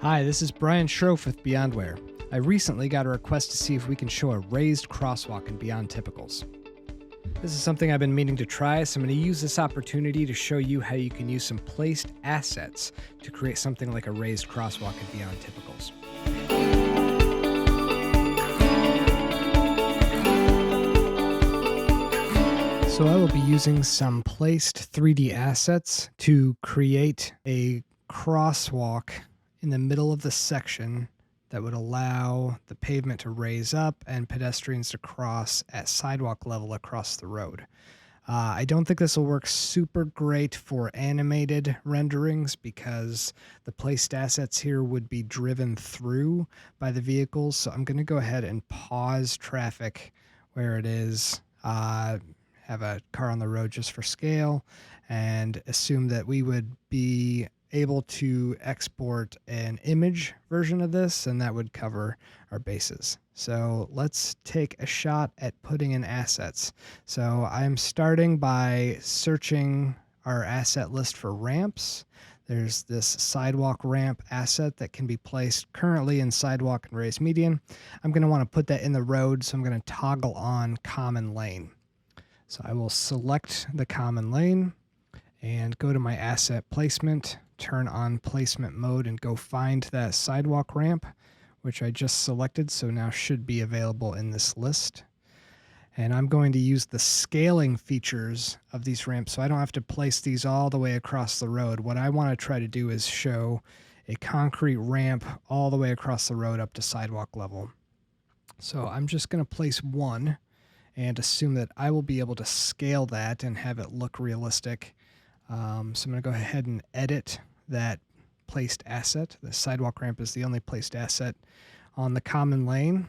Hi, this is Brian Schroff with Beyondware. I recently got a request to see if we can show a raised crosswalk in Beyond Typicals. This is something I've been meaning to try, so I'm going to use this opportunity to show you how you can use some placed assets to create something like a raised crosswalk in Beyond Typicals. So I will be using some placed 3D assets to create a crosswalk in the middle of the section that would allow the pavement to raise up and pedestrians to cross at sidewalk level across the road. I don't think this will work super great for animated renderings because the placed assets here would be driven through by the vehicles. So I'm going to go ahead and pause traffic where it is, have a car on the road just for scale, and assume that we would be able to export an image version of this, and that would cover our bases. So let's take a shot at putting in assets. So I'm starting by searching our asset list for ramps. There's this sidewalk ramp asset that can be placed currently in sidewalk and raised median. I'm going to want to put that in the road, so I'm going to toggle on common lane. So I will select the common lane and go to my asset placement, turn on placement mode, and go find that sidewalk ramp, which I just selected, so now should be available in this list. And I'm going to use the scaling features of these ramps, so I don't have to place these all the way across the road. What I want to try to do is show a concrete ramp all the way across the road up to sidewalk level. So I'm just going to place one and assume that I will be able to scale that and have it look realistic. So I'm going to go ahead and edit that placed asset. The sidewalk ramp is the only placed asset on the common lane.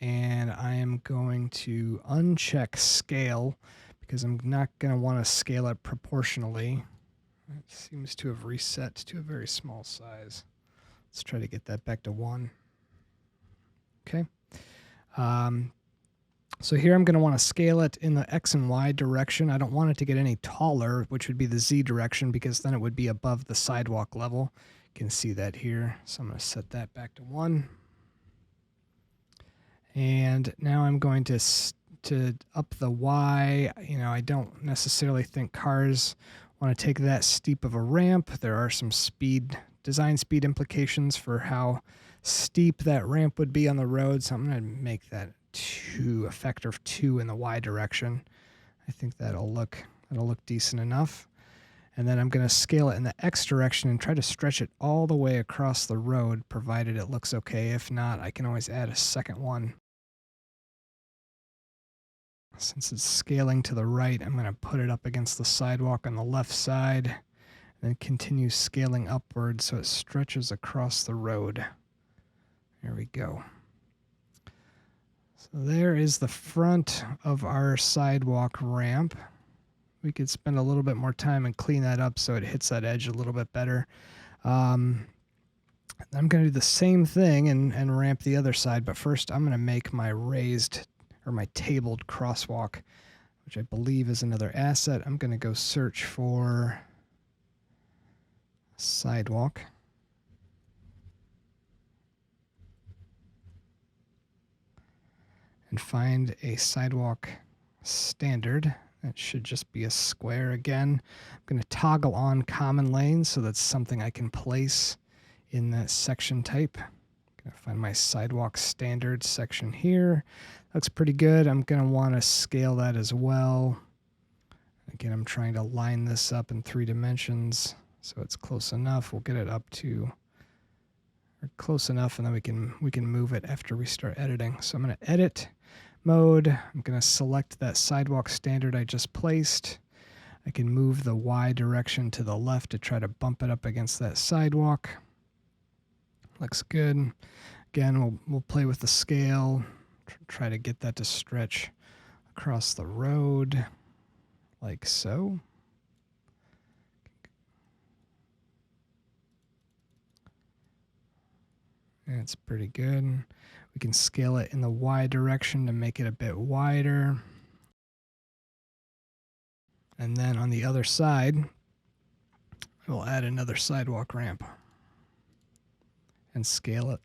And I am going to uncheck scale because I'm not going to want to scale it proportionally. It seems to have reset to a very small size. Let's try to get that back to 1. Okay. So here I'm going to want to scale it in the X and Y direction. I don't want it to get any taller, which would be the Z direction, because then it would be above the sidewalk level. You can see that here. So I'm going to set that back to 1. And now I'm going to up the Y. You know, I don't necessarily think cars want to take that steep of a ramp. There are some design speed implications for how steep that ramp would be on the road. So I'm going to make that a factor of 2 in the Y direction. I think that'll look decent enough. And then I'm going to scale it in the X direction and try to stretch it all the way across the road, provided it looks okay. If not, I can always add a second one. Since it's scaling to the right, I'm going to put it up against the sidewalk on the left side, and then continue scaling upward so it stretches across the road. There we go. So there is the front of our sidewalk ramp. We could spend a little bit more time and clean that up so it hits that edge a little bit better. I'm going to do the same thing and ramp the other side, but first I'm going to make my raised or my tabled crosswalk, which I believe is another asset. I'm going to go search for sidewalk. And find a sidewalk standard. That should just be a square again. I'm going to toggle on common lane, so that's something I can place in that section type. I'm going to find my sidewalk standard section here. Looks pretty good. I'm going to want to scale that as well. Again, I'm trying to line this up in 3 dimensions so it's close enough. We'll get it up to close enough, and then we can move it after we start editing. So I'm going to edit mode. I'm going to select that sidewalk standard I just placed. I can move the Y direction to the left to try to bump it up against that sidewalk. Looks good. Again, we'll play with the scale, try to get that to stretch across the road like so. That's pretty good. We can scale it in the Y direction to make it a bit wider. And then on the other side, we'll add another sidewalk ramp. and scale it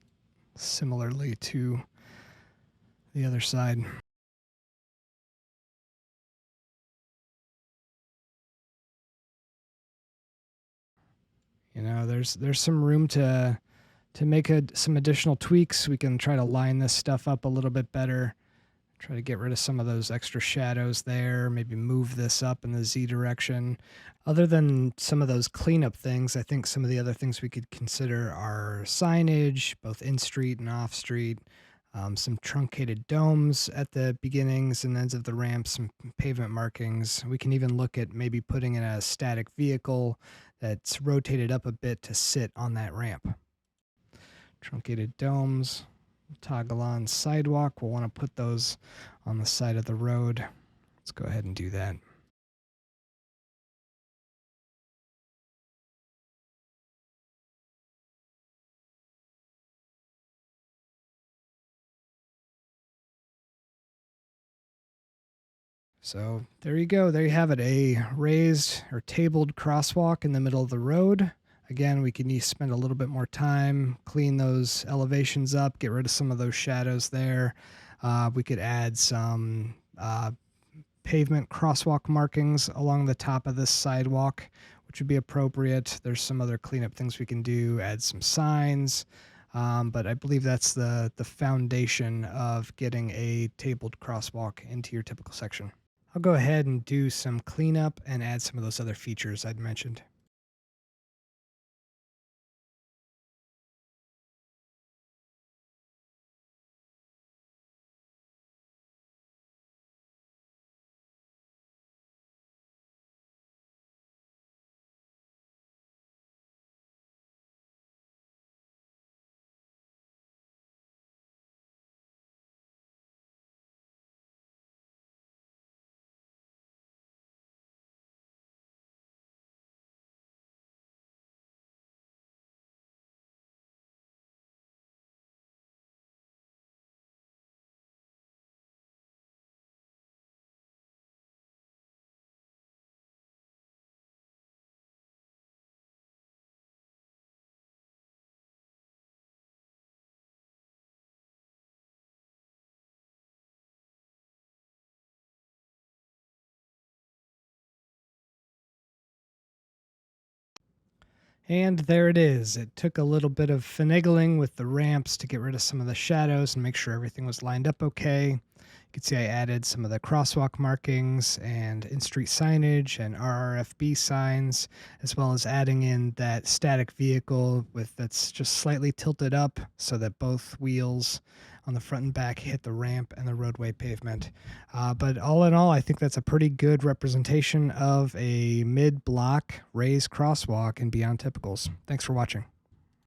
similarly to the other side. You know, there's some room to make some additional tweaks. We can try to line this stuff up a little bit better. Try to get rid of some of those extra shadows there, maybe move this up in the Z direction. Other than some of those cleanup things, I think some of the other things we could consider are signage, both in-street and off-street, some truncated domes at the beginnings and ends of the ramps, some pavement markings. We can even look at maybe putting in a static vehicle that's rotated up a bit to sit on that ramp. Truncated domes. Toggle on sidewalk. We'll want to put those on the side of the road. Let's go ahead and do that. So there you go. There you have it. A raised or tabled crosswalk in the middle of the road. Again, we can spend a little bit more time, clean those elevations up, get rid of some of those shadows there. We could add some pavement crosswalk markings along the top of this sidewalk, which would be appropriate. There's some other cleanup things we can do, add some signs. But I believe that's the foundation of getting a tabled crosswalk into your typical section. I'll go ahead and do some cleanup and add some of those other features I'd mentioned. And there it is. It took a little bit of finagling with the ramps to get rid of some of the shadows and make sure everything was lined up okay. You can see I added some of the crosswalk markings and in-street signage and RRFB signs, as well as adding in that static vehicle that's just slightly tilted up so that both wheels on the front and back hit the ramp and the roadway pavement. But all in all, I think that's a pretty good representation of a mid-block raised crosswalk in Beyond Typicals. Thanks for watching.